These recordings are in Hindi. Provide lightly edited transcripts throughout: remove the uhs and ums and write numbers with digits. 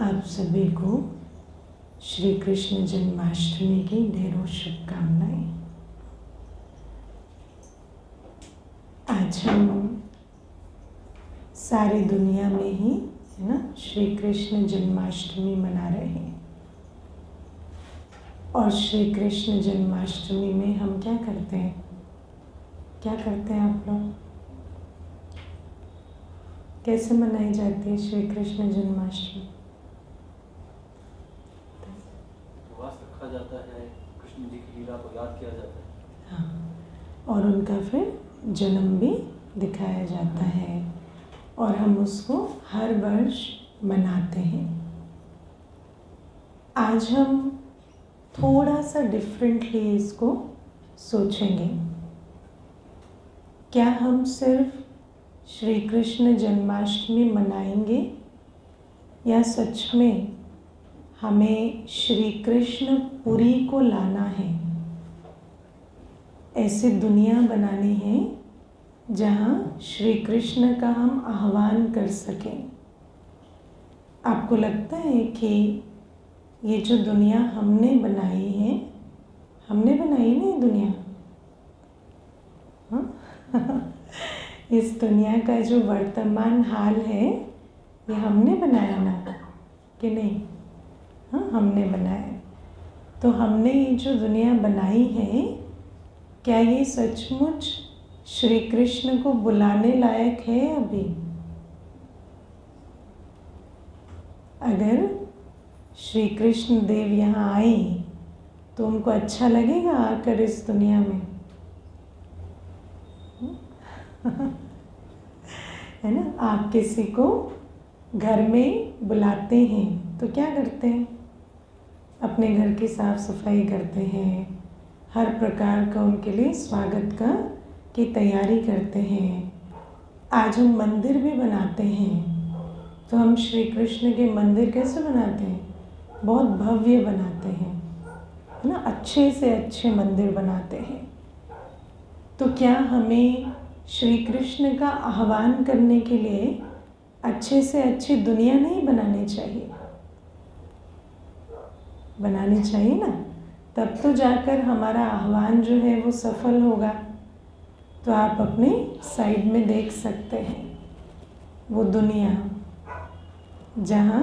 आप सभी को श्री कृष्ण जन्माष्टमी की ढेरों शुभकामनाएं। आज हम सारी दुनिया में ही है ना श्री कृष्ण जन्माष्टमी मना रहे हैं। और श्री कृष्ण जन्माष्टमी में हम क्या करते हैं? क्या करते हैं आप लोग? कैसे मनाई जाती है श्री कृष्ण जन्माष्टमी? उपवास रखा जाता है, कृष्ण जी की लीला को याद किया जाता है। हाँ, और उनका फिर जन्म भी दिखाया जाता है और हम उसको हर वर्ष मनाते हैं। आज हम थोड़ा सा डिफरेंटली इसको सोचेंगे। क्या हम सिर्फ श्री कृष्ण जन्माष्टमी मनाएंगे या सच में हमें श्री कृष्ण पुरी को लाना है? ऐसी दुनिया बनानी है जहाँ श्री कृष्ण का हम आह्वान कर सकें। आपको लगता है कि ये जो दुनिया हमने बनाई है, हमने बनाई ना ये दुनिया, हाँ? इस दुनिया का जो वर्तमान हाल है ये हमने बनाया ना, कि नहीं? हाँ, हमने बनाया। तो हमने ये जो दुनिया बनाई है, क्या ये सचमुच श्री कृष्ण को बुलाने लायक है अभी? अगर श्री कृष्ण देव यहाँ आए तो उनको अच्छा लगेगा आकर इस दुनिया में? है ना? आप किसी को घर में बुलाते हैं तो क्या करते हैं? अपने घर की साफ सफाई करते हैं, हर प्रकार का उनके लिए स्वागत की तैयारी करते हैं। आज हम मंदिर भी बनाते हैं, तो हम श्री कृष्ण के मंदिर कैसे बनाते हैं? बहुत भव्य बनाते हैं, है ना? अच्छे से अच्छे मंदिर बनाते हैं। तो क्या हमें श्री कृष्ण का आह्वान करने के लिए अच्छे से अच्छी दुनिया नहीं बनानी चाहिए? बनानी चाहिए ना, तब तो जाकर हमारा आह्वान जो है वो सफल होगा। तो आप अपने साइड में देख सकते हैं वो दुनिया जहाँ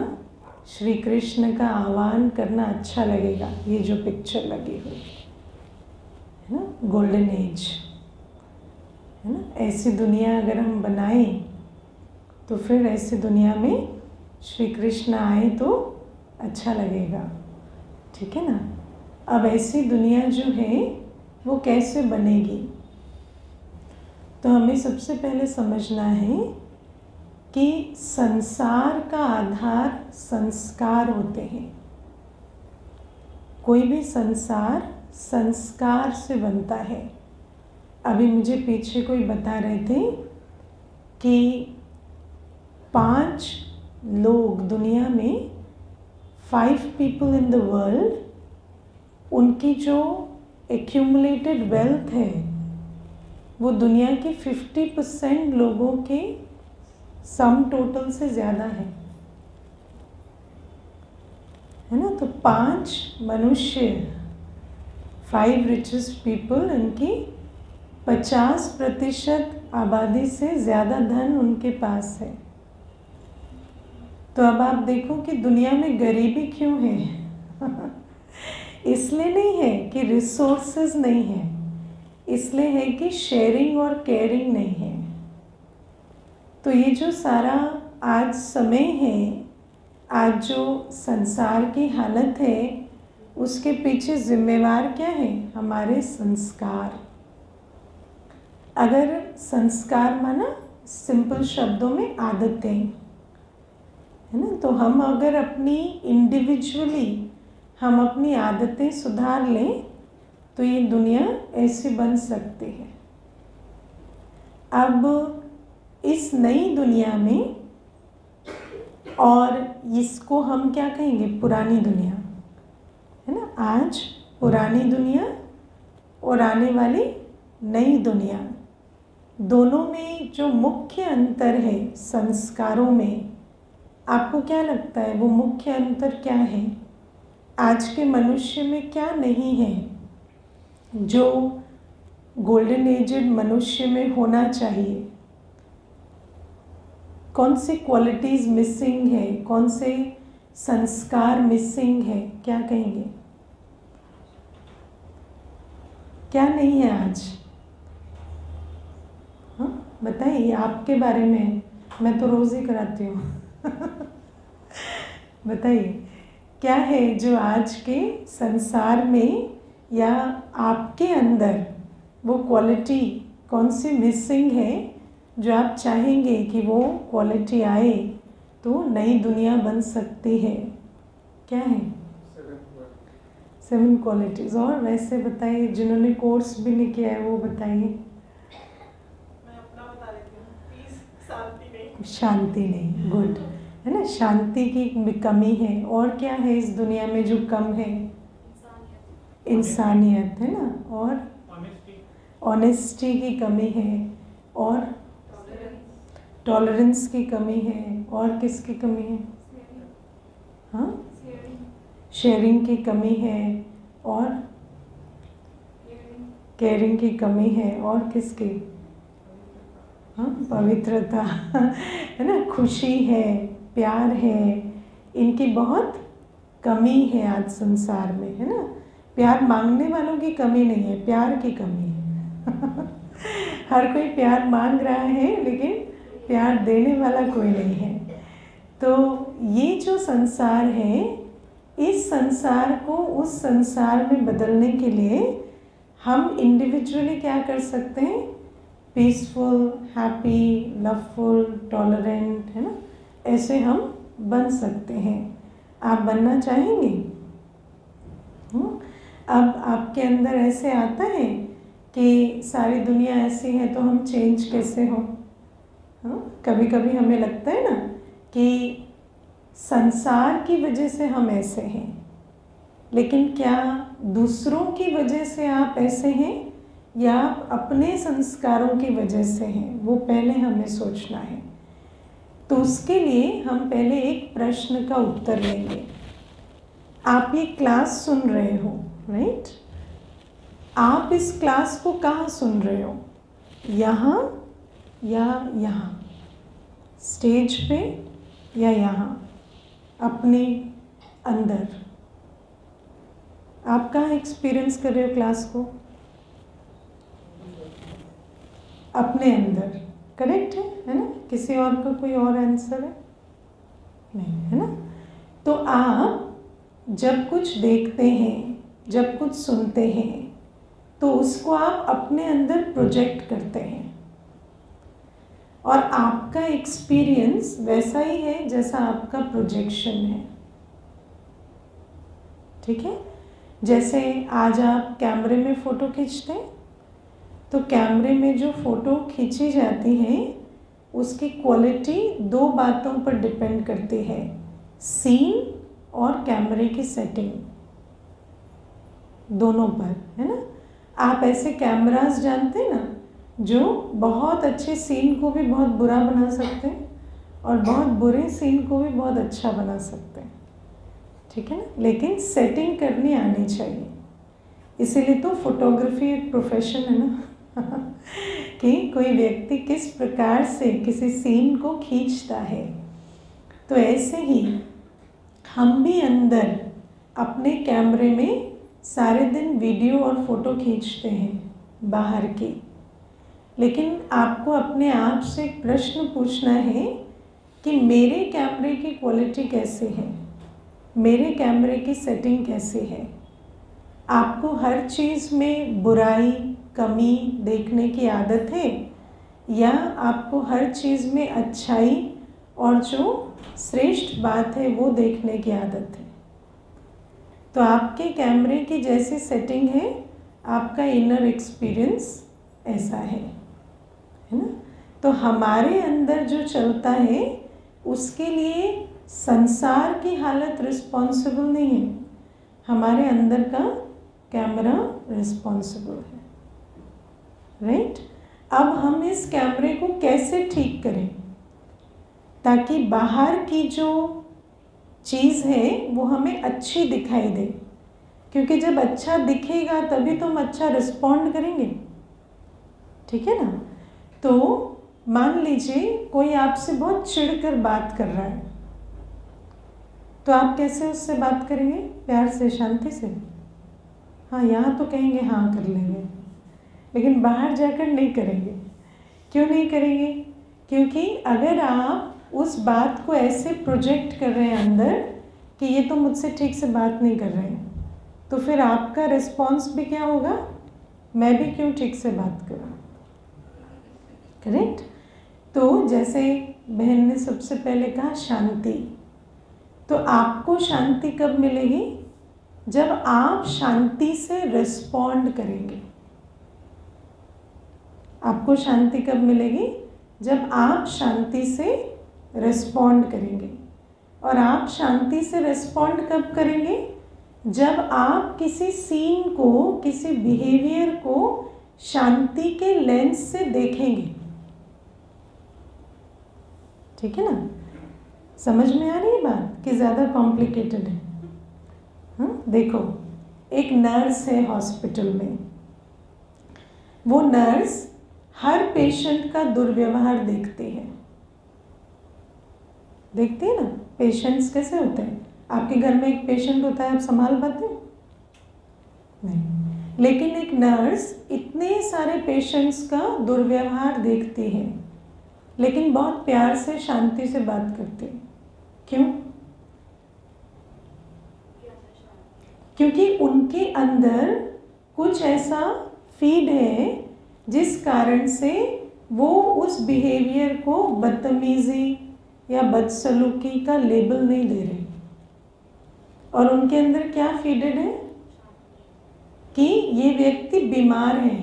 श्री कृष्ण का आह्वान करना अच्छा लगेगा। ये जो पिक्चर लगी हुई है ना, गोल्डन एज, है ना? ऐसी दुनिया अगर हम बनाएं तो फिर ऐसी दुनिया में श्री कृष्ण आए तो अच्छा लगेगा, ठीक है ना? अब ऐसी दुनिया जो है वो कैसे बनेगी? तो हमें सबसे पहले समझना है कि संसार का आधार संस्कार होते हैं। कोई भी संसार संस्कार से बनता है। अभी मुझे पीछे कोई बता रहे थे कि 5 लोग दुनिया में, 5 people in the world, उनकी जो एक्यूमुलेटेड वेल्थ है वो दुनिया के 50% लोगों के सम टोटल से ज़्यादा है ना? तो 5 मनुष्य, 5 richest people, उनकी 50% आबादी से ज़्यादा धन उनके पास है। तो अब आप देखो कि दुनिया में गरीबी क्यों है? इसलिए नहीं है कि रिसोर्सेज नहीं है, इसलिए है कि शेयरिंग और केयरिंग नहीं है। तो ये जो सारा आज समय है, आज जो संसार की हालत है, उसके पीछे जिम्मेवार क्या है? हमारे संस्कार। अगर संस्कार माना सिंपल शब्दों में आदतें, है ना? तो हम अगर अपनी इंडिविजुअली हम अपनी आदतें सुधार लें तो ये दुनिया ऐसी बन सकती है। अब इस नई दुनिया में, और इसको हम क्या कहेंगे? पुरानी दुनिया, है ना? आज पुरानी दुनिया और आने वाली नई दुनिया, दोनों में जो मुख्य अंतर है संस्कारों में, आपको क्या लगता है वो मुख्य अंतर क्या है? आज के मनुष्य में क्या नहीं है जो गोल्डन एजेड मनुष्य में होना चाहिए? कौन सी क्वालिटीज़ मिसिंग है? कौन से संस्कार मिसिंग है? क्या कहेंगे? क्या नहीं है आज? हाँ बताइए, आपके बारे में। मैं तो रोज़ ही कराती हूँ। बताइए क्या है जो आज के संसार में या आपके अंदर वो क्वालिटी कौन सी मिसिंग है जो आप चाहेंगे कि वो क्वालिटी आए तो नई दुनिया बन सकती है? क्या है? 7 क्वालिटीज़। और वैसे बताइए, जिन्होंने कोर्स भी नहीं किया है वो बताइए। मैं अपना बता देती हूँ। पीस, शांति नहीं। शांति नहीं, गुड है ना। शांति की कमी है। और क्या है इस दुनिया में जो कम है? इंसानियत है ना। और ऑनेस्टी की कमी है। और टॉलरेंस की कमी है। और किसकी कमी है? हाँ, शेयरिंग की कमी है। और केयरिंग की कमी है। और किसकी? हाँ, पवित्रता है ना। खुशी है, प्यार है, इनकी बहुत कमी है आज संसार में, है ना। प्यार मांगने वालों की कमी नहीं है, प्यार की कमी है। हर कोई प्यार मांग रहा है लेकिन प्यार देने वाला कोई नहीं है। तो ये जो संसार है, इस संसार को उस संसार में बदलने के लिए हम इंडिविजुअली क्या कर सकते हैं? पीसफुल, हैप्पी, लवफुल, टॉलरेंट, है ना, ऐसे हम बन सकते हैं। आप बनना चाहेंगे? अब आपके अंदर ऐसे आता है कि सारी दुनिया ऐसी है तो हम चेंज कैसे हों? कभी कभी हमें लगता है ना कि संसार की वजह से हम ऐसे हैं, लेकिन क्या दूसरों की वजह से आप ऐसे हैं या आप अपने संस्कारों की वजह से हैं? वो पहले हमें सोचना है। तो उसके लिए हम पहले एक प्रश्न का उत्तर लेंगे। आप ये क्लास सुन रहे हो, राइट? आप इस क्लास को कहाँ सुन रहे हो? यहाँ या यहाँ? स्टेज पे या यहाँ अपने अंदर? आप कहाँ एक्सपीरियंस कर रहे हो क्लास को? अपने अंदर। करेक्ट है ना? किसी और का कोई और आंसर है? नहीं, है ना? तो आप जब कुछ देखते हैं, जब कुछ सुनते हैं, तो उसको आप अपने अंदर प्रोजेक्ट करते हैं और आपका एक्सपीरियंस वैसा ही है जैसा आपका प्रोजेक्शन है। ठीक है? जैसे आज आप कैमरे में फ़ोटो खींचते हैं तो कैमरे में जो फ़ोटो खींची जाती है उसकी क्वालिटी 2 बातों पर डिपेंड करती है, सीन और कैमरे की सेटिंग, दोनों पर, है ना। आप ऐसे कैमरास जानते हैं ना जो बहुत अच्छे सीन को भी बहुत बुरा बना सकते हैं और बहुत बुरे सीन को भी बहुत अच्छा बना सकते हैं। ठीक है ना? लेकिन सेटिंग करनी आनी चाहिए। इसीलिए तो फोटोग्राफी एक प्रोफेशन है ना। कि कोई व्यक्ति किस प्रकार से किसी सीन को खींचता है। तो ऐसे ही हम भी अंदर अपने कैमरे में सारे दिन वीडियो और फोटो खींचते हैं बाहर की, लेकिन आपको अपने आप से एक प्रश्न पूछना है कि मेरे कैमरे की क्वालिटी कैसे है, मेरे कैमरे की सेटिंग कैसे है। आपको हर चीज़ में बुराई, कमी देखने की आदत है या आपको हर चीज़ में अच्छाई और जो श्रेष्ठ बात है वो देखने की आदत है? तो आपके कैमरे की जैसी सेटिंग है, आपका इनर एक्सपीरियंस ऐसा है ना। तो हमारे अंदर जो चलता है उसके लिए संसार की हालत रिस्पॉन्सिबल नहीं है, हमारे अंदर का कैमरा रिस्पॉन्सिबल है, राइट? अब हम इस कैमरे को कैसे ठीक करें? ताकि बाहर की जो चीज़ है वो हमें अच्छी दिखाई दे, क्योंकि जब अच्छा दिखेगा तभी तो हम अच्छा रिस्पॉन्ड करेंगे। ठीक है ना। तो मान लीजिए कोई आपसे बहुत चिढ़कर बात कर रहा है, तो आप कैसे उससे बात करेंगे? प्यार से, शांति से। हाँ, यहाँ तो कहेंगे हाँ कर लेंगे, लेकिन बाहर जाकर नहीं करेंगे। क्यों नहीं करेंगे? क्योंकि अगर आप उस बात को ऐसे प्रोजेक्ट कर रहे हैं अंदर कि ये तो मुझसे ठीक से बात नहीं कर रहे हैं, तो फिर आपका रिस्पॉन्स भी क्या होगा? मैं भी क्यों ठीक से बात करूँ। करेक्ट। तो जैसे बहन ने सबसे पहले कहा शांति, तो आपको शांति कब मिलेगी? जब आप शांति से रिस्पॉन्ड करेंगे। आपको शांति कब मिलेगी? जब आप शांति से रिस्पॉन्ड करेंगे। और आप शांति से रिस्पॉन्ड कब करेंगे? जब आप किसी सीन को, किसी बिहेवियर को शांति के लेंस से देखेंगे। ठीक है ना। समझ में आ रही है बात कि ज़्यादा कॉम्प्लिकेटेड है? हाँ, देखो एक नर्स है हॉस्पिटल में, वो नर्स हर पेशेंट का दुर्व्यवहार देखती है। देखती है ना, पेशेंट्स कैसे होते हैं। आपके घर में एक पेशेंट होता है, आप संभाल पाते हो? नहीं। लेकिन एक नर्स इतने सारे पेशेंट्स का दुर्व्यवहार देखती है, लेकिन बहुत प्यार से, शांति से बात करती है। क्यों? क्योंकि उनके अंदर कुछ ऐसा फीड है जिस कारण से वो उस बिहेवियर को बदतमीजी या बदसलूकी का लेबल नहीं दे रहे। और उनके अंदर क्या फीडेड है कि ये व्यक्ति बीमार है,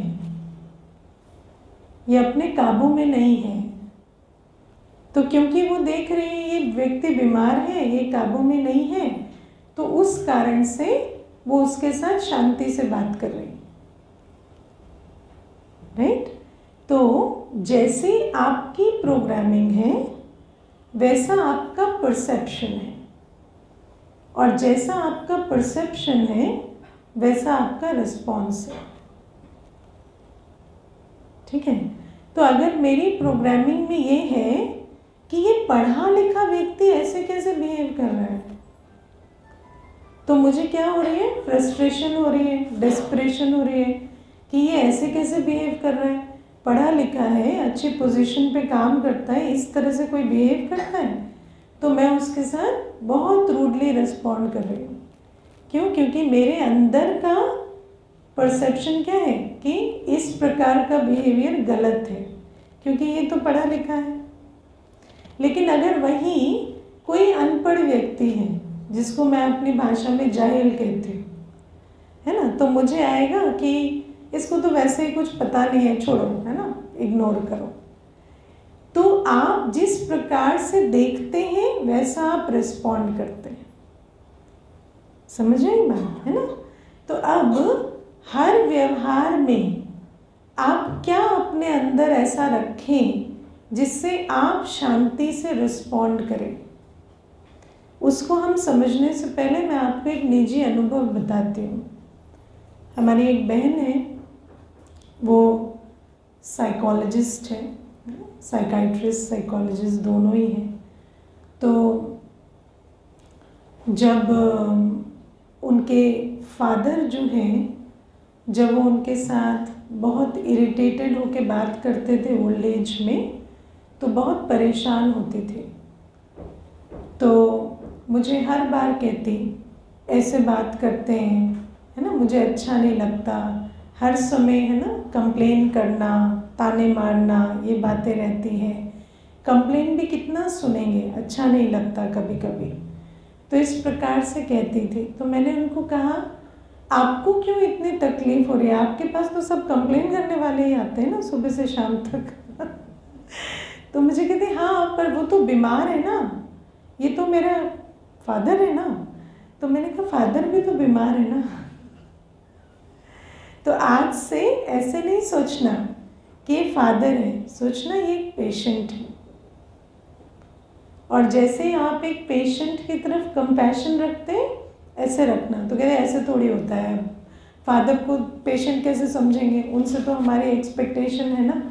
ये अपने काबू में नहीं है। तो क्योंकि वो देख रहे हैं ये व्यक्ति बीमार है, ये काबू में नहीं है, तो उस कारण से वो उसके साथ शांति से बात कर रही है। राइट। तो जैसी आपकी प्रोग्रामिंग है वैसा आपका परसेप्शन है, और जैसा आपका परसेप्शन है वैसा आपका रिस्पॉन्स है। ठीक है। तो अगर मेरी प्रोग्रामिंग में ये है कि ये पढ़ा लिखा व्यक्ति ऐसे कैसे बिहेव कर रहा है, तो मुझे क्या हो रही है? फ्रस्ट्रेशन हो रही है, डेस्परेशन हो रही है कि ये ऐसे कैसे बिहेव कर रहा है। पढ़ा लिखा है, अच्छी पोजीशन पे काम करता है, इस तरह से कोई बिहेव करता है, तो मैं उसके साथ बहुत रूडली रिस्पॉन्ड कर रही हूँ। क्यों? क्योंकि मेरे अंदर का परसेप्शन क्या है कि इस प्रकार का बिहेवियर गलत है, क्योंकि ये तो पढ़ा लिखा है। लेकिन अगर वही कोई अनपढ़ व्यक्ति है, जिसको मैं अपनी भाषा में जाहिल कहती हूँ, है ना, तो मुझे आएगा कि इसको तो वैसे ही कुछ पता नहीं है, छोड़ो, है ना, इग्नोर करो। तो आप जिस प्रकार से देखते हैं वैसा आप रिस्पॉन्ड करते हैं। समझ रही बात, है ना। तो अब हर व्यवहार में आप क्या अपने अंदर ऐसा रखें जिससे आप शांति से रिस्पॉन्ड करें। उसको हम समझने से पहले मैं आपको एक निजी अनुभव बताती हूँ। हमारी एक बहन है, वो साइकोलॉजिस्ट है, साइकाइट्रिस्ट साइकोलॉजिस्ट दोनों ही हैं। तो जब उनके फादर जो हैं, जब वो उनके साथ बहुत इरिटेटेड होकर बात करते थे ओल्ड एज में, तो बहुत परेशान होती थी। तो मुझे हर बार कहती, ऐसे बात करते हैं, है ना, मुझे अच्छा नहीं लगता, हर समय, है ना, कंप्लेन करना, ताने मारना, ये बातें रहती हैं। कंप्लेन भी कितना सुनेंगे, अच्छा नहीं लगता कभी कभी। तो इस प्रकार से कहती थी। तो मैंने उनको कहा, आपको क्यों इतनी तकलीफ हो रही है? आपके पास तो सब कंप्लेन करने वाले ही आते हैं ना सुबह से शाम तक। तो मुझे कहती, हाँ पर वो तो बीमार है ना, ये तो मेरा फादर है ना। तो मैंने कहा, फादर भी तो बीमार है ना। तो आज से ऐसे नहीं सोचना कि ये फादर है, सोचना ये एक पेशेंट है। और जैसे आप एक पेशेंट की तरफ कंपैशन रखते हैं ऐसे रखना। तो कहते हैं ऐसे थोड़ी होता है, फादर को पेशेंट कैसे समझेंगे, उनसे तो हमारी एक्सपेक्टेशन है ना।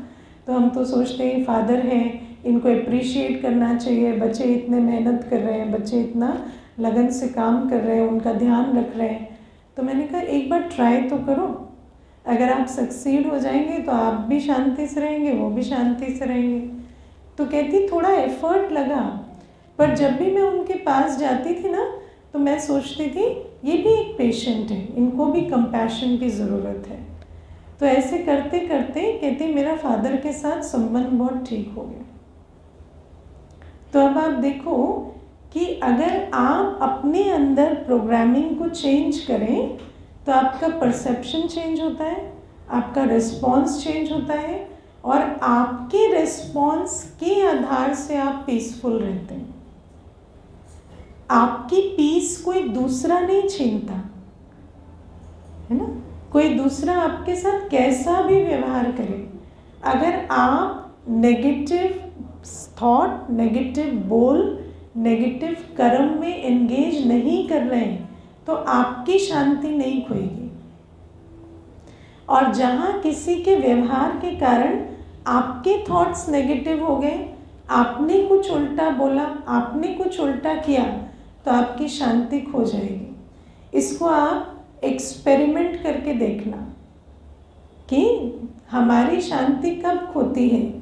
तो हम तो सोचते हैं फादर हैं, इनको अप्रिशिएट करना चाहिए, बच्चे इतने मेहनत कर रहे हैं, बच्चे इतना लगन से काम कर रहे हैं, उनका ध्यान रख रहे हैं। तो मैंने कहा एक बार ट्राई तो करो, अगर आप सक्सीड हो जाएंगे तो आप भी शांति से रहेंगे, वो भी शांति से रहेंगे। तो कहती थोड़ा एफर्ट लगा, पर जब भी मैं उनके पास जाती थी ना तो मैं सोचती थी ये भी एक पेशेंट है, इनको भी कंपैशन की ज़रूरत है। तो ऐसे करते करते कहती मेरा फादर के साथ संबंध बहुत ठीक हो गया। तो अब आप देखो कि अगर आप अपने अंदर प्रोग्रामिंग को चेंज करें तो आपका परसेप्शन चेंज होता है, आपका रिस्पॉन्स चेंज होता है, और आपके रिस्पॉन्स के आधार से आप पीसफुल रहते हैं। आपकी पीस कोई दूसरा नहीं छीनता है ना। कोई दूसरा आपके साथ कैसा भी व्यवहार करे, अगर आप नेगेटिव थॉट, नेगेटिव बोल, नेगेटिव कर्म में एंगेज नहीं कर रहे हैं तो आपकी शांति नहीं खोएगी। और जहाँ किसी के व्यवहार के कारण आपके थॉट्स नेगेटिव हो गए, आपने कुछ उल्टा बोला, आपने कुछ उल्टा किया, तो आपकी शांति खो जाएगी। इसको आप एक्सपेरिमेंट करके देखना कि हमारी शांति कब खोती है,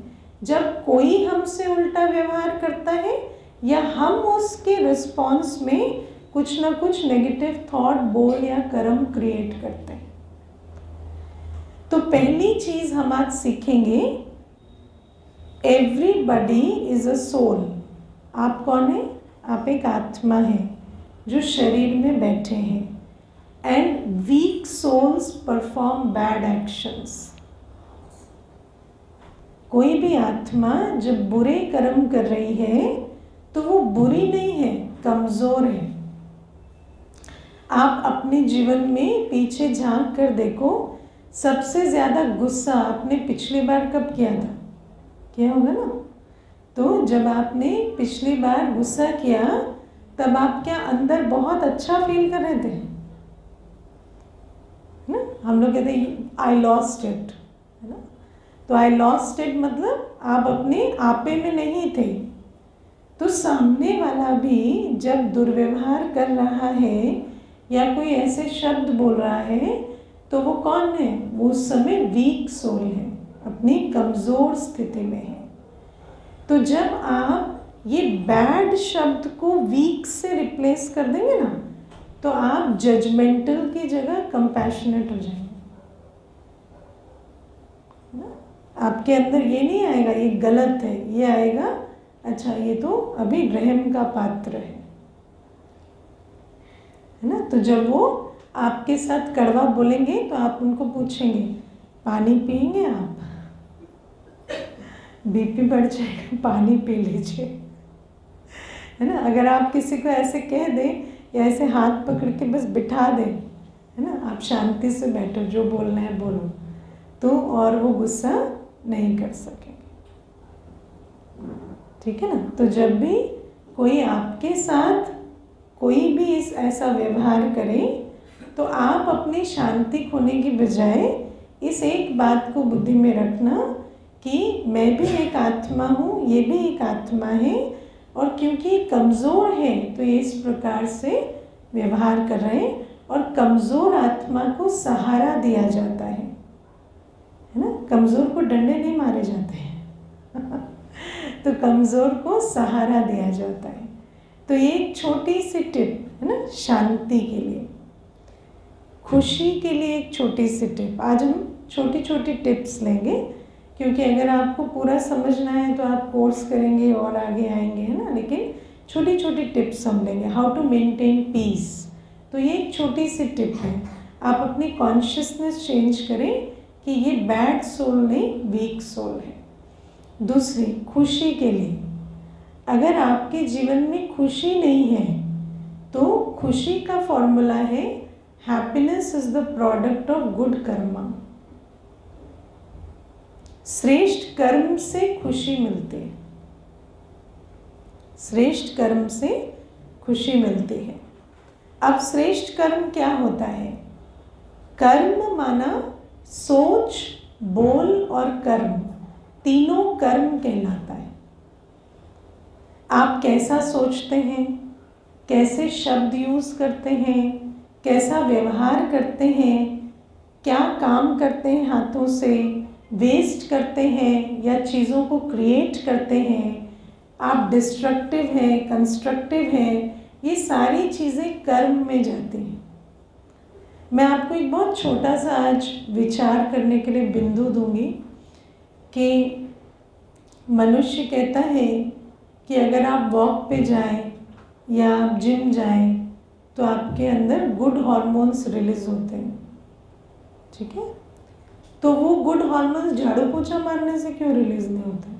जब कोई हमसे उल्टा व्यवहार करता है या हम उसके रिस्पॉन्स में कुछ ना कुछ नेगेटिव थॉट, बोल या कर्म क्रिएट करते हैं। तो पहली चीज हम आज सीखेंगे, एवरीबडी इज अ सोल। आप कौन है? आप एक आत्मा है जो शरीर में बैठे हैं। And weak souls perform bad actions. कोई भी आत्मा जब बुरे कर्म कर रही है तो वो बुरी नहीं है, कमजोर है। आप अपने जीवन में पीछे झांक कर देखो, सबसे ज्यादा गुस्सा आपने पिछली बार कब किया था? किया होगा ना। तो जब आपने पिछली बार गुस्सा किया तब आप क्या अंदर बहुत अच्छा फील कर रहे थे ना? हम लोग कहते हैं आई लॉस्ट इट, है ना। तो आई लॉस्ट इट मतलब आप अपने आपे में नहीं थे। तो सामने वाला भी जब दुर्व्यवहार कर रहा है या कोई ऐसे शब्द बोल रहा है तो वो कौन है? वो उस समय वीक सोल है, अपनी कमजोर स्थिति में है। तो जब आप ये बैड शब्द को वीक से रिप्लेस कर देंगे ना तो आप जजमेंटल की जगह कंपैशनेट हो जाएंगे ना। आपके अंदर ये नहीं आएगा ये गलत है, ये आएगा अच्छा ये तो अभी रहम का पात्र है ना। तो जब वो आपके साथ कड़वा बोलेंगे तो आप उनको पूछेंगे पानी पिएंगे आप? बीपी बढ़ जाएगा, पानी पी लीजिए, है ना। अगर आप किसी को ऐसे कह दें या ऐसे हाथ पकड़ के बस बिठा दें, है ना, आप शांति से बैठो, जो बोलना है बोलो, तो और वो गुस्सा नहीं कर सकेंगे, ठीक है ना। तो जब भी कोई आपके साथ कोई भी इस ऐसा व्यवहार करे तो आप अपनी शांति खोने की बजाय इस एक बात को बुद्धि में रखना कि मैं भी एक आत्मा हूँ, ये भी एक आत्मा है, और क्योंकि कमज़ोर है तो ये इस प्रकार से व्यवहार कर रहे हैं। और कमज़ोर आत्मा को सहारा दिया जाता है ना। कमज़ोर को डंडे नहीं मारे जाते हैं तो कमज़ोर को सहारा दिया जाता है। तो ये एक छोटी सी टिप है ना, शांति के लिए, खुशी के लिए एक छोटी सी टिप। आज हम छोटी छोटी टिप्स लेंगे, क्योंकि अगर आपको पूरा समझना है तो आप कोर्स करेंगे और आगे आएंगे, है ना। लेकिन छोटी छोटी टिप्स हम लेंगे, हाउ टू मेंटेन पीस। तो ये एक छोटी सी टिप है, आप अपनी कॉन्शियसनेस चेंज करें कि ये बैड सोल नहीं, वीक सोल है। दूसरी, खुशी के लिए, अगर आपके जीवन में खुशी नहीं है तो खुशी का फॉर्मूला है happiness is the product of good Karma. श्रेष्ठ कर्म से खुशी मिलती है, श्रेष्ठ कर्म से खुशी मिलती है। अब श्रेष्ठ कर्म क्या होता है? कर्म माना सोच, बोल और कर्म, तीनों कर्म कहलाता है। आप कैसा सोचते हैं, कैसे शब्द यूज़ करते हैं, कैसा व्यवहार करते हैं, क्या काम करते हैं हाथों से, वेस्ट करते हैं या चीज़ों को क्रिएट करते हैं, आप डिस्ट्रक्टिव हैं, कंस्ट्रक्टिव हैं, ये सारी चीज़ें कर्म में जाती हैं। मैं आपको एक बहुत छोटा सा आज विचार करने के लिए बिंदु दूंगी कि मनुष्य कहता है कि अगर आप वॉक पे जाएं या आप जिम जाएं तो आपके अंदर गुड हार्मोन्स रिलीज होते हैं, ठीक है? तो वो गुड हार्मोन्स झाड़ू पोछा मारने से क्यों रिलीज नहीं होते?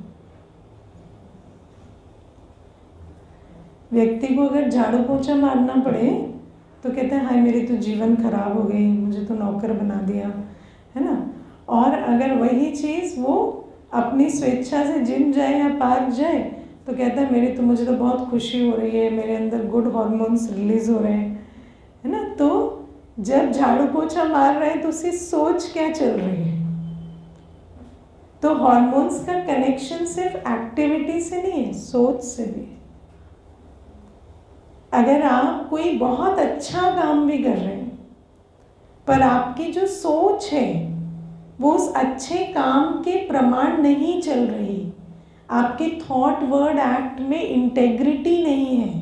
व्यक्ति को अगर झाड़ू पोछा मारना पड़े तो कहते हैं हाय मेरी तो जीवन खराब हो गई, मुझे तो नौकर बना दिया, है ना? और अगर वही चीज़ वो अपनी स्वेच्छा से जिम जाए या पार्क जाए तो कहता है मुझे तो बहुत खुशी हो रही है, मेरे अंदर गुड हार्मोन्स रिलीज हो रहे हैं, है ना? तो जब झाड़ू पोछा मार रहे हैं तो उसकी सोच क्या चल रही है? तो हार्मोन्स का कनेक्शन सिर्फ एक्टिविटी से नहीं है, सोच से भी है। अगर आप कोई बहुत अच्छा काम भी कर रहे हैं पर आपकी जो सोच है वो उस अच्छे काम के प्रमाण नहीं चल रही, आपके थॉट वर्ड एक्ट में इंटेग्रिटी नहीं है,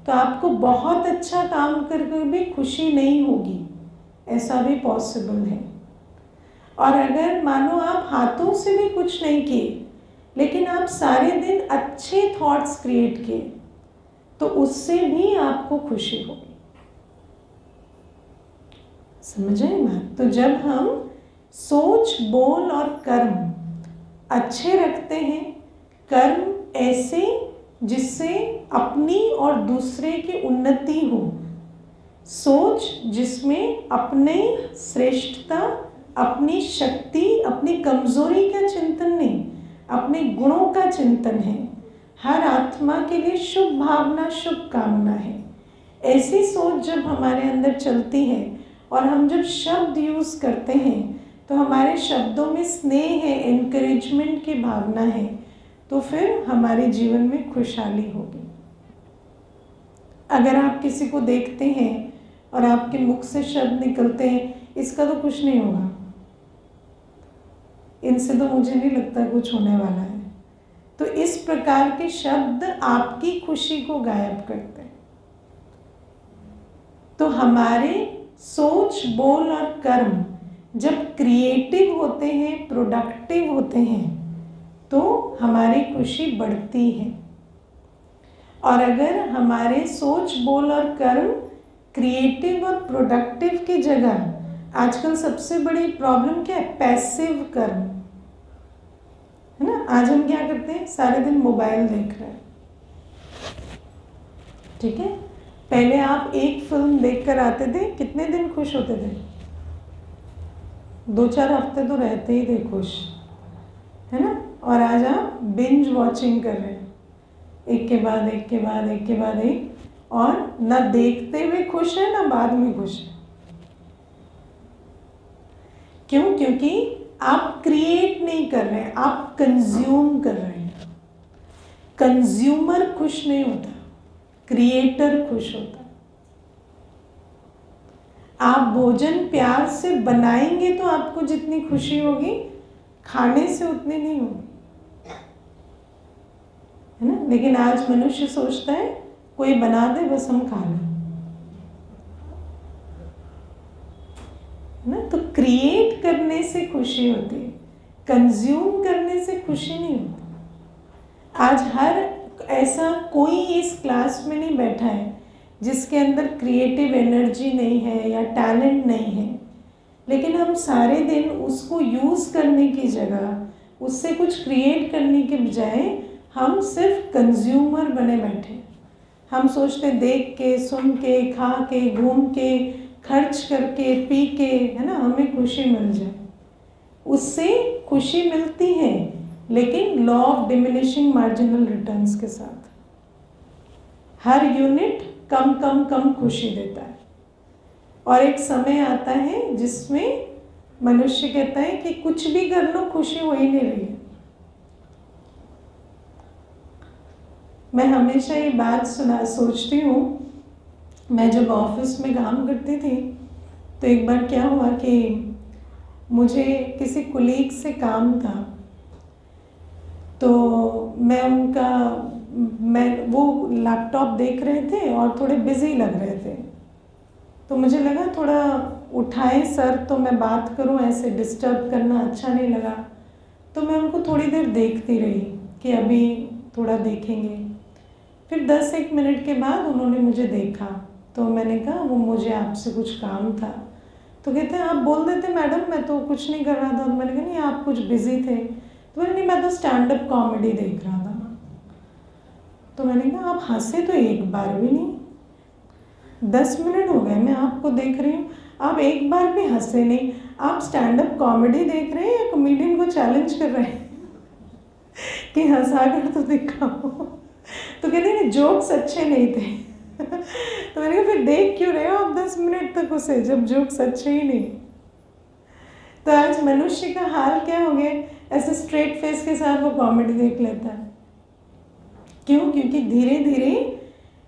तो आपको बहुत अच्छा काम करके भी खुशी नहीं होगी। ऐसा भी पॉसिबल है। और अगर मानो आप हाथों से भी कुछ नहीं किए लेकिन आप सारे दिन अच्छे थॉट्स क्रिएट किए तो उससे भी आपको खुशी होगी। समझ आए बात? तो जब हम सोच, बोल और कर्म अच्छे रखते हैं, कर्म ऐसे जिससे अपनी और दूसरे की उन्नति हो, सोच जिसमें अपने श्रेष्ठता, अपनी शक्ति, अपनी कमजोरी का चिंतन नहीं, अपने गुणों का चिंतन है, हर आत्मा के लिए शुभ भावना, शुभ कामना है। ऐसी सोच जब हमारे अंदर चलती है और हम जब शब्द यूज़ करते हैं तो हमारे शब्दों में स्नेह है, एनकरेजमेंट की भावना है, तो फिर हमारे जीवन में खुशहाली होगी। अगर आप किसी को देखते हैं और आपके मुख से शब्द निकलते हैं इसका तो कुछ नहीं होगा, इनसे तो मुझे नहीं लगता कुछ होने वाला है, तो इस प्रकार के शब्द आपकी खुशी को गायब करते हैं। तो हमारे सोच, बोल और कर्म जब क्रिएटिव होते हैं, प्रोडक्टिव होते हैं, तो हमारी खुशी बढ़ती है। और अगर हमारे सोच, बोल और कर्म क्रिएटिव और प्रोडक्टिव की जगह आजकल सबसे बड़ी प्रॉब्लम क्या है? पैसिव कर्म, है ना? आज हम क्या करते हैं? सारे दिन मोबाइल देख रहे हैं, ठीक है? पहले आप एक फिल्म देखकर आते थे, कितने दिन खुश होते थे? 2-4 हफ्ते तो रहते ही थे खुश, है ना? और आज आप बिंज वॉचिंग कर रहे हैं, एक के बाद एक के बाद एक के बाद एक, और ना देखते हुए खुश है ना बाद में खुश है। क्यों? क्योंकि आप क्रिएट नहीं कर रहे हैं, आप कंज्यूम कर रहे हैं। कंज्यूमर खुश नहीं होता, क्रिएटर खुश होता। आप भोजन प्यार से बनाएंगे तो आपको जितनी खुशी होगी खाने से उतनी नहीं होगी, है ना? लेकिन आज मनुष्य सोचता है कोई बना दे बस हम खा लें, ना? तो क्रिएट करने से खुशी होती है, कंज्यूम करने से खुशी नहीं होती। आज हर ऐसा कोई इस क्लास में नहीं बैठा है जिसके अंदर क्रिएटिव एनर्जी नहीं है या टैलेंट नहीं है, लेकिन हम सारे दिन उसको यूज़ करने की जगह, उससे कुछ क्रिएट करने के बजाय हम सिर्फ कंज्यूमर बने बैठे। हम सोचते देख के, सुन के, खा के, घूम के, खर्च करके, पी के, है ना, हमें खुशी मिल जाए। उससे खुशी मिलती है लेकिन law of diminishing marginal returns के साथ। हर यूनिट कम कम कम खुशी देता है। और एक समय आता है जिसमें मनुष्य कहता है कि कुछ भी कर लो खुशी हो ही नहीं रही है। मैं हमेशा ये बात सोचती हूँ, मैं जब ऑफिस में काम करती थी तो एक बार क्या हुआ कि मुझे किसी कुलीग से काम था, तो वो लैपटॉप देख रहे थे और थोड़े बिजी लग रहे थे, तो मुझे लगा थोड़ा उठाए सर तो मैं बात करूं, ऐसे डिस्टर्ब करना अच्छा नहीं लगा। तो मैं उनको थोड़ी देर देखती रही कि अभी थोड़ा देखेंगे। फिर 10-1 मिनट के बाद उन्होंने मुझे देखा, तो मैंने कहा वो मुझे आपसे कुछ काम था। तो कहते हैं आप बोल देते मैडम, मैं तो कुछ नहीं कर रहा था। तो मैंने कहा नहीं आप कुछ बिजी थे। तो मैंने नहीं, मैं तो स्टैंड अप कॉमेडी देख रहा था। तो मैंने कहा आप हंसे तो एक बार भी नहीं, 10 मिनट हो गए मैं आपको देख रही हूँ, आप एक बार भी हंसे नहीं। आप स्टैंड अप कॉमेडी देख रहे हैं या कॉमेडियन को चैलेंज कर रहे हैं कि हंसा कर तो दिखाओ। तो कहते हैं जोक्स अच्छे नहीं थे। तो मैंने कहा फिर देख क्यों रहे हो आप 10 मिनट तक उसे, जब जोक्स अच्छे ही नहीं। तो आज मनुष्य का हाल क्या हो गया, ऐसे स्ट्रेट फेस के साथ वो कॉमेडी देख लेता है। क्यों? क्योंकि धीरे धीरे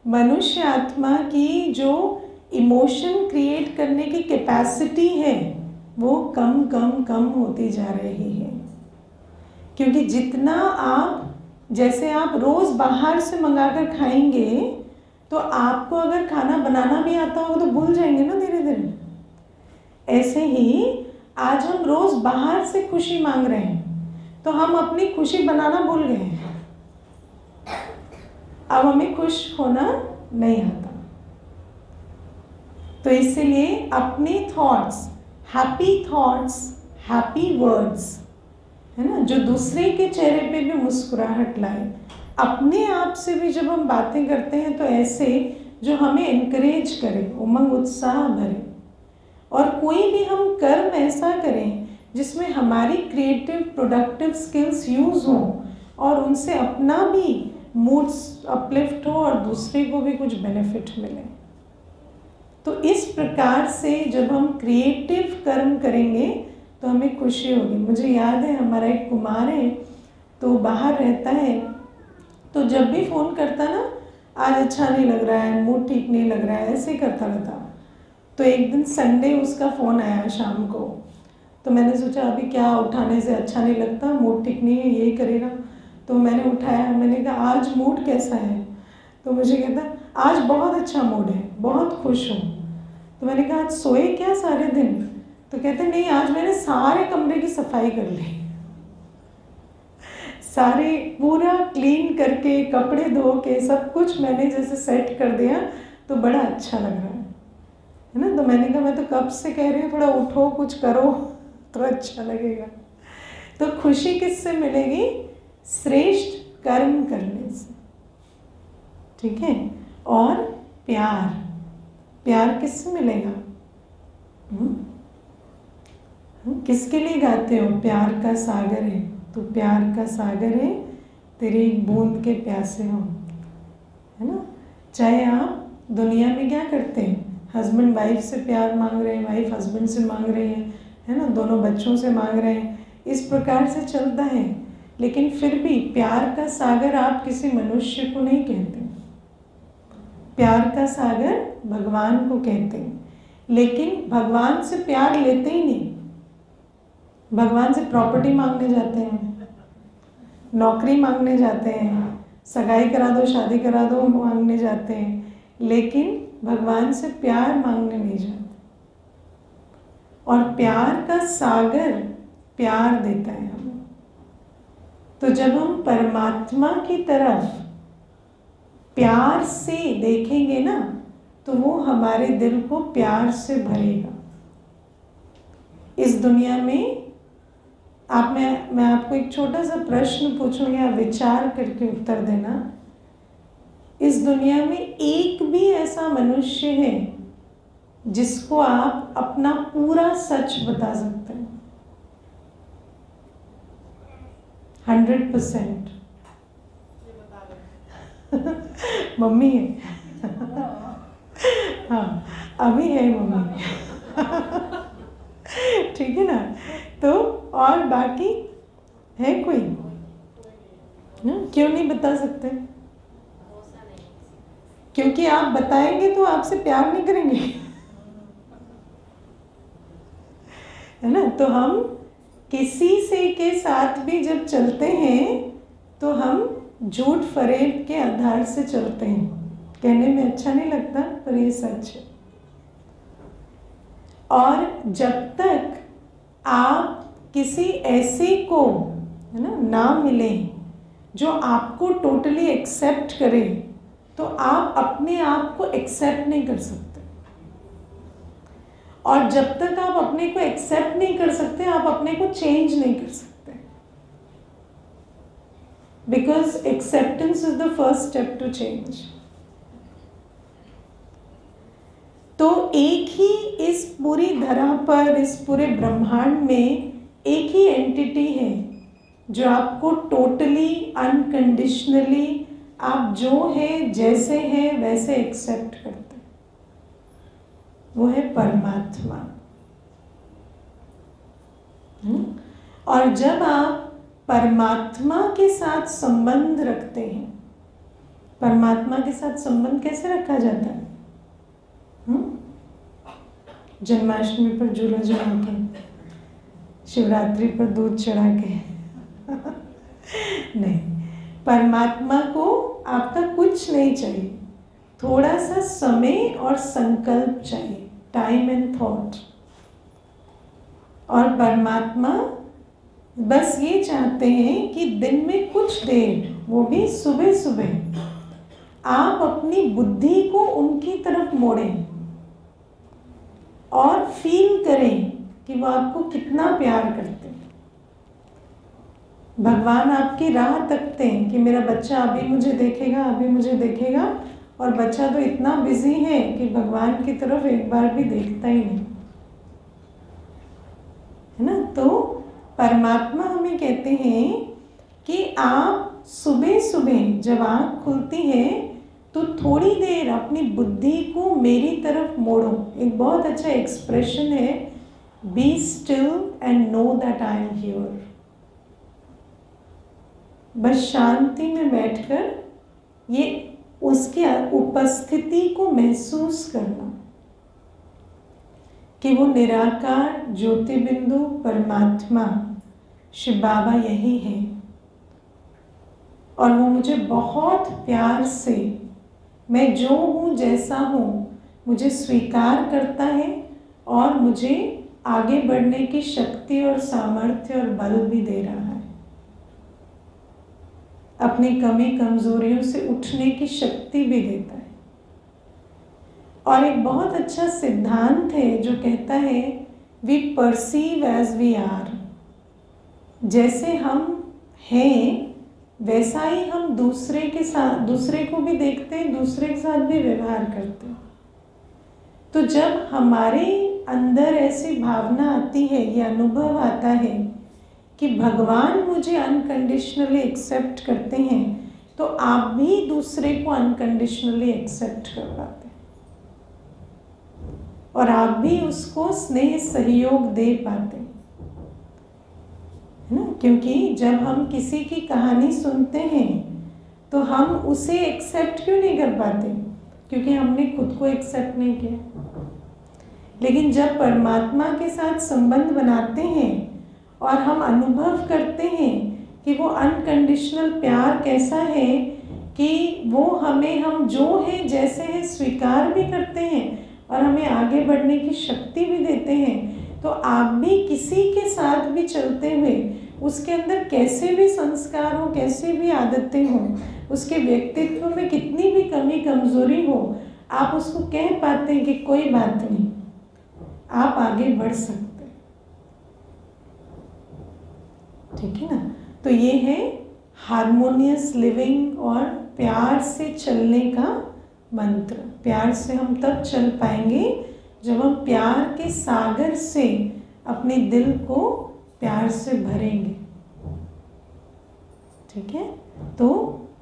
मनुष्य आत्मा की जो इमोशन क्रिएट करने की कैपेसिटी है वो कम कम कम होती जा रही है। क्योंकि जितना आप, जैसे आप रोज़ बाहर से मंगाकर खाएंगे तो आपको अगर खाना बनाना भी आता होगा तो भूल जाएंगे ना धीरे धीरे। ऐसे ही आज हम रोज़ बाहर से खुशी मांग रहे हैं तो हम अपनी खुशी बनाना भूल गए हैं। अब हमें खुश होना नहीं आता। तो इसीलिए अपने थॉट्स, हैप्पी वर्ड्स, है ना, जो दूसरे के चेहरे पे भी मुस्कुराहट लाए। अपने आप से भी जब हम बातें करते हैं तो ऐसे जो हमें इनकरेज करे, उमंग उत्साह भरे। और कोई भी हम कर्म ऐसा करें जिसमें हमारी क्रिएटिव प्रोडक्टिव स्किल्स यूज़ हों और उनसे अपना भी मूड्स अपलिफ्ट हो और दूसरे को भी कुछ बेनिफिट मिले। तो इस प्रकार से जब हम क्रिएटिव कर्म करेंगे तो हमें खुशी होगी। मुझे याद है हमारा एक कुमार है तो बाहर रहता है, तो जब भी फ़ोन करता ना, आज अच्छा नहीं लग रहा है, मूड ठीक नहीं लग रहा है, ऐसे ही करता रहता। तो एक दिन संडे उसका फ़ोन आया शाम को, तो मैंने सोचा अभी क्या उठाने से अच्छा नहीं लगता, मूड ठीक नहीं है, यही करेगा। तो मैंने उठाया, मैंने कहा आज मूड कैसा है? तो मुझे कहता आज बहुत अच्छा मूड है, बहुत खुश हूँ। तो मैंने कहा आज सोए क्या सारे दिन? तो कहते नहीं, आज मैंने सारे कमरे की सफाई कर ली, सारे पूरा क्लीन करके, कपड़े धो के सब कुछ मैंने जैसे सेट कर दिया, तो बड़ा अच्छा लग रहा है ना। तो मैंने कहा मैं तो कब से कह रही हूँ थोड़ा उठो, कुछ करो तो अच्छा लगेगा। तो खुशी किससे मिलेगी? श्रेष्ठ कर्म करने से, ठीक है। और प्यार किससे मिलेगा? किसके लिए गाते हो? प्यार का सागर है, तो प्यार का सागर है, तेरी एक बूंद के प्यासे हो, है ना। चाहे आप दुनिया में क्या करते हैं, हस्बैंड वाइफ से प्यार मांग रहे हैं, वाइफ हस्बैंड से मांग रही है ना, दोनों बच्चों से मांग रहे हैं, इस प्रकार से चलता है। लेकिन फिर भी प्यार का सागर आप किसी मनुष्य को नहीं कहते, प्यार का सागर भगवान को कहते हैं। लेकिन भगवान से प्यार लेते ही नहीं, भगवान से प्रॉपर्टी मांगने जाते हैं, नौकरी मांगने जाते हैं, सगाई करा दो, शादी करा दो मांगने जाते हैं, लेकिन भगवान से प्यार मांगने नहीं जाते। और प्यार का सागर प्यार देता है हमें। तो जब हम परमात्मा की तरफ प्यार से देखेंगे ना, तो वो हमारे दिल को प्यार से भरेगा। इस दुनिया में मैं आपको एक छोटा सा प्रश्न पूछूंगी, आप विचार करके उत्तर देना। इस दुनिया में एक भी ऐसा मनुष्य है जिसको आप अपना पूरा सच बता सकते हैं? 100%। मम्मी है। हाँ, अभी है मम्मी। ठीक है ना। तो और बाकी है कोई? क्यों नहीं बता सकते? क्योंकि आप बताएंगे तो आपसे प्यार नहीं करेंगे, है ना। तो हम किसी से के साथ भी जब चलते हैं तो हम झूठ फरेब के आधार से चलते हैं। कहने में अच्छा नहीं लगता पर ये सच है। और जब तक आप किसी ऐसे को, है ना मिले जो आपको टोटली एक्सेप्ट करे, तो आप अपने आप को एक्सेप्ट नहीं कर सकते। और जब तक आप अपने को एक्सेप्ट नहीं कर सकते, आप अपने को चेंज नहीं कर सकते। Because acceptance is the first step to change. तो एक ही इस पूरी धरा पर, इस पूरे ब्रह्मांड में एक ही एंटिटी है जो आपको टोटली अनकंडीशनली, आप जो है जैसे है वैसे एक्सेप्ट करते, वो है परमात्मा। और जब आप परमात्मा के साथ संबंध रखते हैं, परमात्मा के साथ संबंध कैसे रखा जाता है? जन्माष्टमी पर झूला झुला के, शिवरात्रि पर दूध चढ़ा के नहीं, परमात्मा को आपका कुछ नहीं चाहिए, थोड़ा सा समय और संकल्प चाहिए, टाइम एंड थॉट। और परमात्मा बस ये चाहते हैं कि दिन में कुछ देर, वो भी सुबह सुबह, आप अपनी बुद्धि को उनकी तरफ मोड़ें और फील करें कि वो आपको कितना प्यार करते हैं। भगवान आपकी राह तकते हैं कि मेरा बच्चा अभी मुझे देखेगा, अभी मुझे देखेगा, और बच्चा तो इतना बिजी है कि भगवान की तरफ एक बार भी देखता ही नहीं, है ना। तो परमात्मा हमें कहते हैं कि आप सुबह सुबह जब आँख खुलती है तो थोड़ी देर अपनी बुद्धि को मेरी तरफ मोड़ो। एक बहुत अच्छा एक्सप्रेशन है, be still and know that I am here. बस शांति में बैठकर ये उसकी उपस्थिति को महसूस करना कि वो निराकार ज्योतिबिंदु परमात्मा शिव बाबा यही है, और वो मुझे बहुत प्यार से, मैं जो हूँ जैसा हूँ, मुझे स्वीकार करता है और मुझे आगे बढ़ने की शक्ति और सामर्थ्य और बल भी दे रहा है, अपनी कमी कमजोरियों से उठने की शक्ति भी देता है। और एक बहुत अच्छा सिद्धांत है जो कहता है, we perceive as we are. जैसे हम हैं वैसा ही हम दूसरे के साथ, दूसरे को भी देखते हैं, दूसरे के साथ भी व्यवहार करते हैं। तो जब हमारे अंदर ऐसी भावना आती है, ये अनुभव आता है कि भगवान मुझे अनकंडीशनली एक्सेप्ट करते हैं, तो आप भी दूसरे को अनकंडीशनली एक्सेप्ट कर पाते हैं और आप भी उसको स्नेह सहयोग दे पाते हैं, है ना। क्योंकि जब हम किसी की कहानी सुनते हैं तो हम उसे एक्सेप्ट क्यों नहीं कर पाते? क्योंकि हमने खुद को एक्सेप्ट नहीं किया। लेकिन जब परमात्मा के साथ संबंध बनाते हैं और हम अनुभव करते हैं कि वो अनकंडीशनल प्यार कैसा है कि वो हमें, हम जो है जैसे हैं स्वीकार भी करते हैं और हमें आगे बढ़ने की शक्ति भी देते हैं, तो आप भी किसी के साथ भी चलते हुए, उसके अंदर कैसे भी संस्कार हो, कैसे भी आदतें हों, उसके व्यक्तित्व में कितनी भी कमी कमजोरी हो, आप उसको कह पाते हैं कि कोई बात नहीं, आप आगे बढ़ सकते हैं। ठीक है ना। तो ये है हार्मोनियस लिविंग और प्यार से चलने का मंत्र। प्यार से हम तब चल पाएंगे जब हम प्यार के सागर से अपने दिल को प्यार से भरेंगे। ठीक है। तो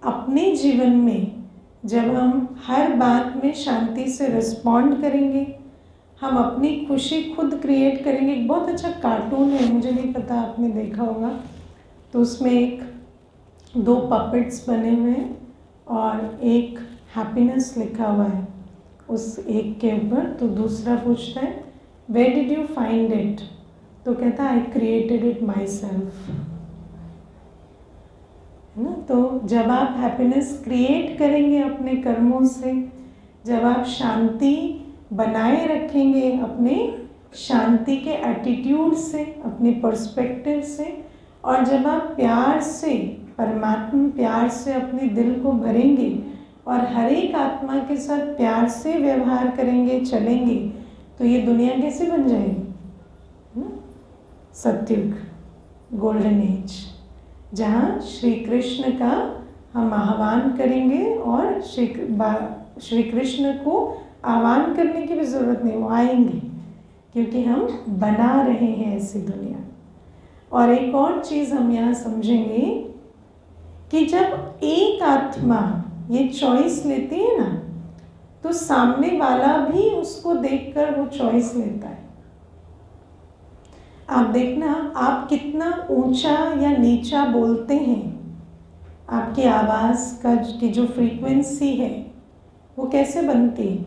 अपने जीवन में जब हम हर बात में शांति से रिस्पॉन्ड करेंगे, हम अपनी खुशी खुद क्रिएट करेंगे। एक बहुत अच्छा कार्टून है, मुझे नहीं पता आपने देखा होगा, तो उसमें एक दो पपेट्स बने हुए हैं और एक हैप्पीनेस लिखा हुआ है उस एक के ऊपर। तो दूसरा पूछता है where did you find it, तो कहता है I created it myself, है ना। तो जब आप हैप्पीनेस क्रिएट करेंगे अपने कर्मों से, जब आप शांति बनाए रखेंगे अपने शांति के एटीट्यूड से, अपने पर्सपेक्टिव से, और जब आप प्यार से, परमात्मा प्यार से अपने दिल को भरेंगे और हर एक आत्मा के साथ प्यार से व्यवहार करेंगे, चलेंगे, तो ये दुनिया कैसे बन जाएगी, है ना। सत्युग, गोल्डन एज, जहाँ श्री कृष्ण का हम आह्वान करेंगे और श्री कृष्ण को आह्वान करने की भी ज़रूरत नहीं, वो आएंगे, क्योंकि हम बना रहे हैं ऐसी दुनिया। और एक और चीज़ हम यहाँ समझेंगे कि जब एक आत्मा ये चॉइस लेती है ना, तो सामने वाला भी उसको देखकर वो चॉइस लेता है। आप देखना, आप कितना ऊंचा या नीचा बोलते हैं, आपकी आवाज़ का की जो फ्रीक्वेंसी है वो कैसे बनती है।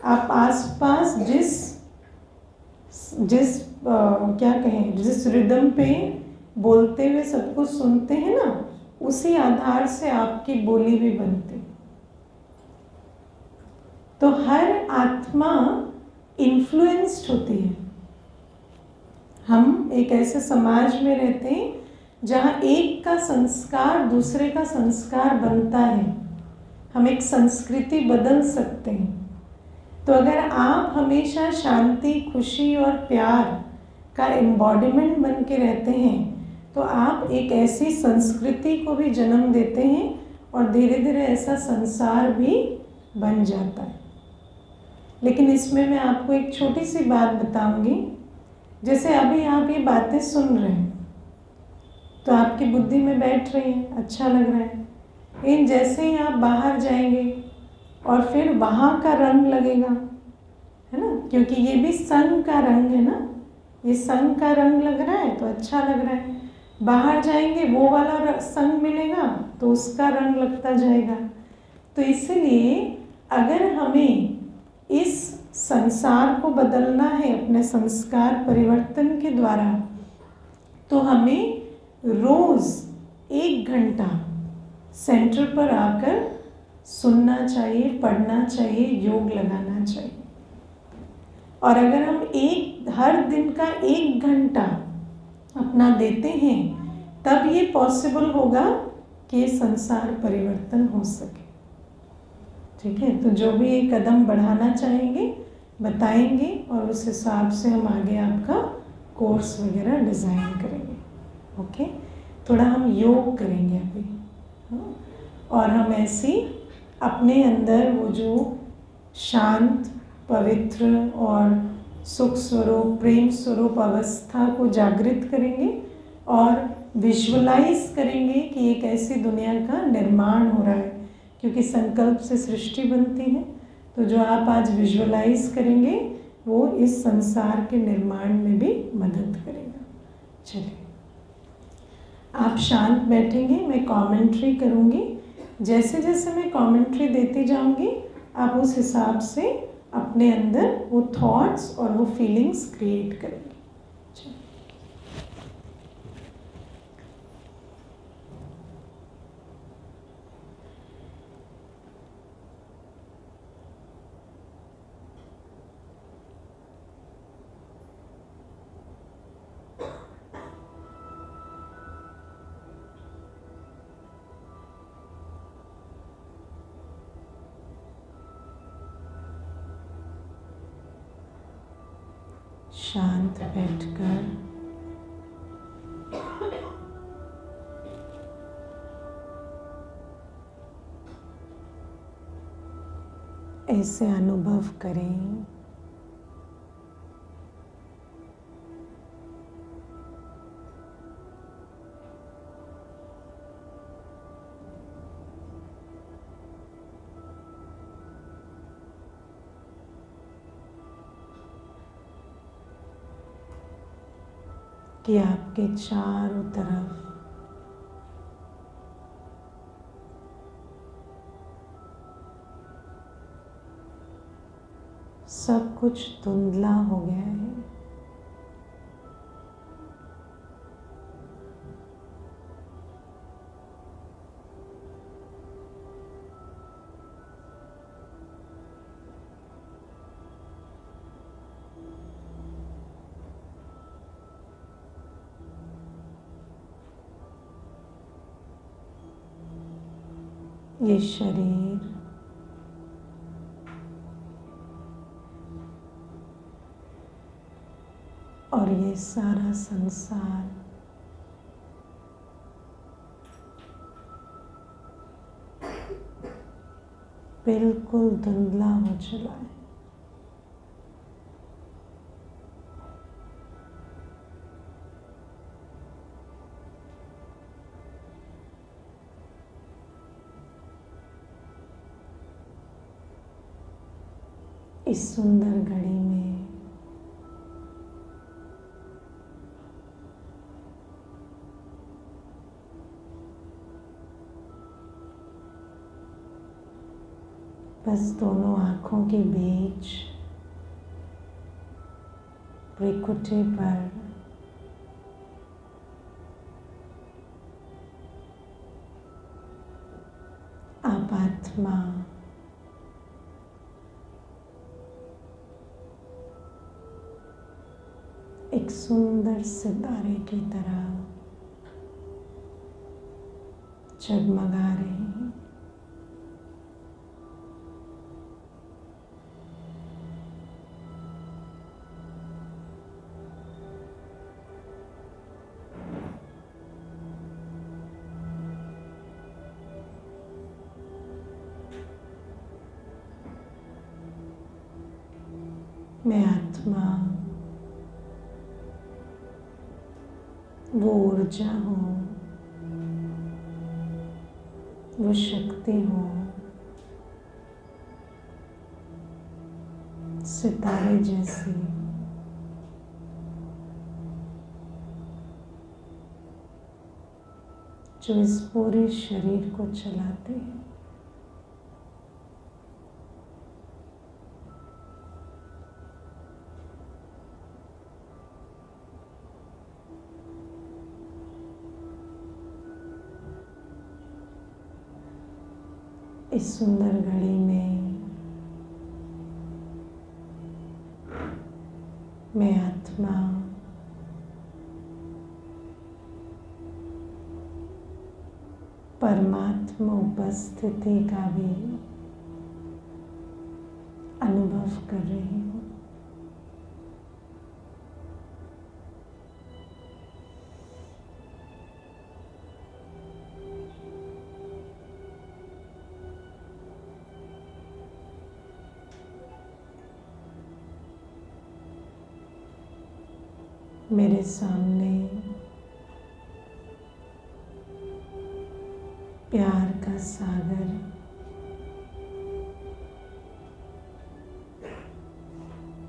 आप आसपास क्या कहें, जिस रिदम पे बोलते हुए सब कुछ सुनते हैं ना, उसी आधार से आपकी बोली भी बनती। तो हर आत्मा इन्फ्लुएंस्ड होती है। हम एक ऐसे समाज में रहते हैं जहाँ एक का संस्कार दूसरे का संस्कार बनता है। हम एक संस्कृति बदल सकते हैं। तो अगर आप हमेशा शांति, खुशी और प्यार का एम्बॉडीमेंट बन के रहते हैं, तो आप एक ऐसी संस्कृति को भी जन्म देते हैं और धीरे धीरे ऐसा संसार भी बन जाता है। लेकिन इसमें मैं आपको एक छोटी सी बात बताऊंगी। जैसे अभी आप ये बातें सुन रहे हैं तो आपकी बुद्धि में बैठ रही है, अच्छा लग रहा है। लेकिन जैसे ही आप बाहर जाएंगे और फिर वहाँ का रंग लगेगा, है ना, क्योंकि ये भी सन का रंग है ना, ये सन का रंग लग रहा है तो अच्छा लग रहा है। बाहर जाएंगे वो वाला सन मिलेगा तो उसका रंग लगता जाएगा। तो इसलिए अगर हमें इस संसार को बदलना है अपने संस्कार परिवर्तन के द्वारा, तो हमें रोज़ 1 घंटा सेंटर पर आकर सुनना चाहिए, पढ़ना चाहिए, योग लगाना चाहिए। और अगर हम हर दिन का 1 घंटा अपना देते हैं, तब ये पॉसिबल होगा कि संसार परिवर्तन हो सके। ठीक है, तो जो भी ये कदम बढ़ाना चाहेंगे बताएंगे और उस हिसाब से हम आगे आपका कोर्स वगैरह डिज़ाइन करेंगे। ओके, थोड़ा हम योग करेंगे अभी, हाँ? और हम ऐसी अपने अंदर वो जो शांत, पवित्र और सुख स्वरूप, प्रेम स्वरूप अवस्था को जागृत करेंगे और विजुअलाइज करेंगे कि एक ऐसी दुनिया का निर्माण हो रहा है, क्योंकि संकल्प से सृष्टि बनती है। तो जो आप आज विजुअलाइज करेंगे वो इस संसार के निर्माण में भी मदद करेगा। चलिए, आप शांत बैठेंगे, मैं कमेंट्री करूँगी। जैसे जैसे मैं कमेंट्री देती जाऊँगी आप उस हिसाब से अपने अंदर वो थॉट्स और वो फीलिंग्स क्रिएट करेंगे। शांत बैठकर ऐसे अनुभव करें कि आपके चारों तरफ सब कुछ धुंधला हो गया है। ये शरीर और ये सारा संसार बिल्कुल धुंधला हो चला है। इस सुंदर घड़ी में बस दोनों आँखों के बीच भ्रिकुटी पर आप आत्मा एक सुंदर सितारे की तरह जगमगा रहे हैं। मैं आत्मा वो ऊर्जा हूँ, वो शक्ति हूँ, सितारे जैसी जो इस पूरे शरीर को चलाते हैं। इस सुंदर घड़ी में मैं आत्मा परमात्मा उपस्थिति का भी अनुभव कर रही हूँ। मेरे सामने प्यार का सागर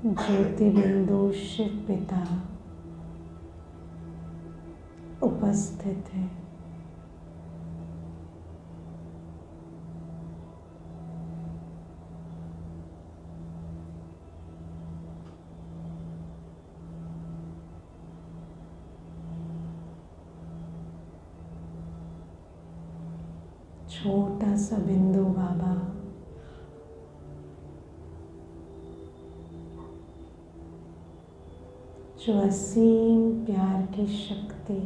ज्योति बिंदु शिव पिता उपस्थित है। छोटा सा बिंदु बाबा जो असीम प्यार की शक्ति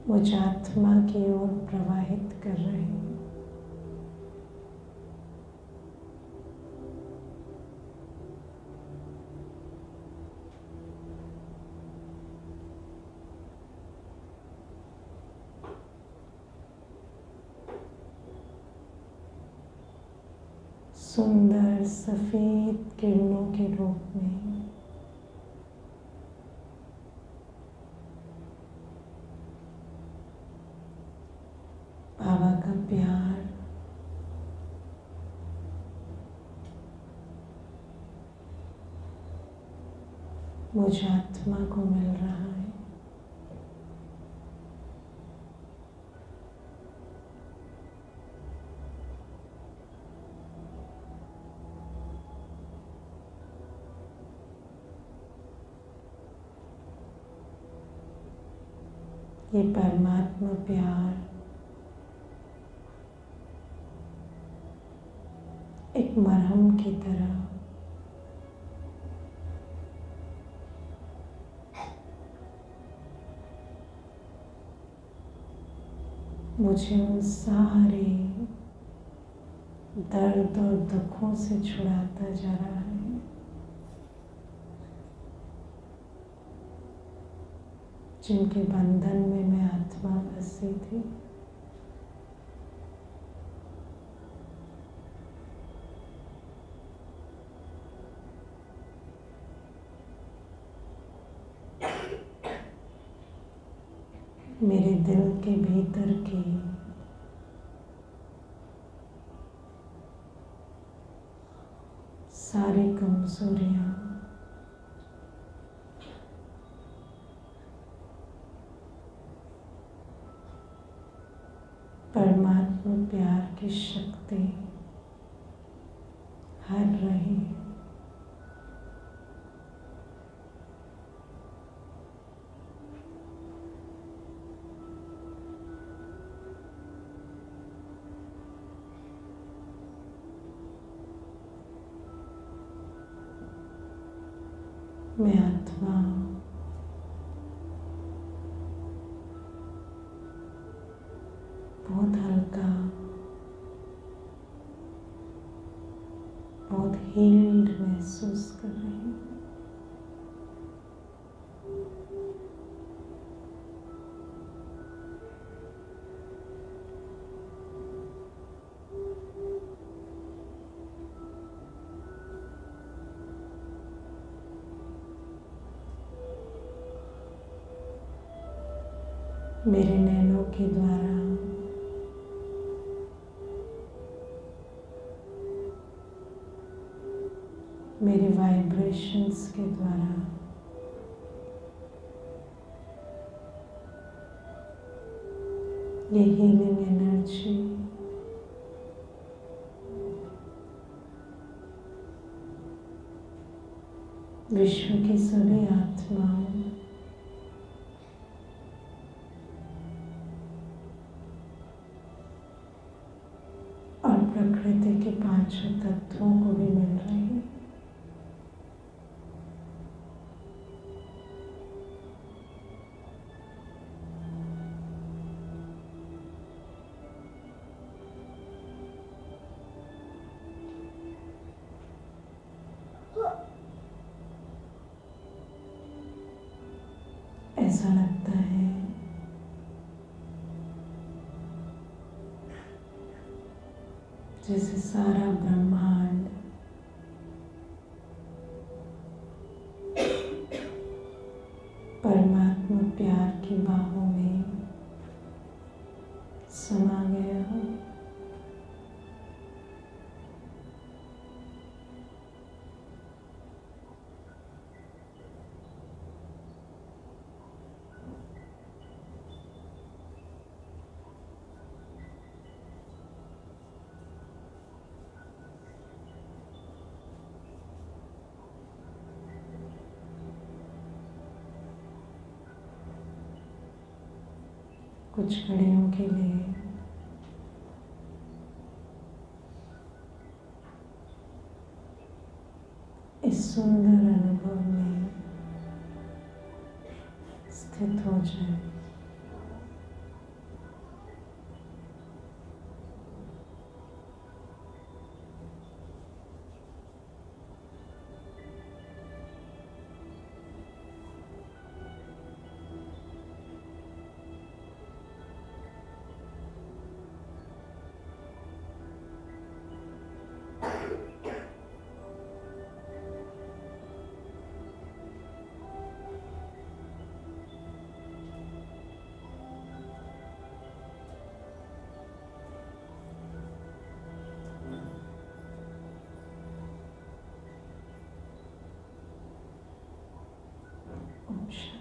मुझ आत्मा की ओर प्रवाहित कर रहे हैं। सुंदर सफेद किरणों के रूप में बाबा का प्यार मुझ आत्मा को मिल रहा है। ये परमात्मा प्यार एक मरहम की तरह मुझे उन सारे दर्द और दुखों से छुड़ाता जा रहा है। जिनके बंधन में मैं आत्मा फंसी थी। मेरे दिल के भीतर की सारी कमजोरियां परमात्मा प्यार की शक्ति हर रही। मैं आत्मा बहुत हल्का, बहुत हील्ड महसूस कर रही हूँ। मेरे नैनों के द्वारा मेरे वाइब्रेशंस के द्वारा ये हीलिंग एनर्जी विश्व की सभी आत्माओं और प्रकृति के पांचों तत्वों को भी मिल रही है। ऐसा लगता है जैसे सारा ब्रह्मांड परमात्मा प्यार की बाहों में समा गया हो। कुछ घड़ियों के लिए इस सुंदर अनुभव में स्थित हो जाए। शांति।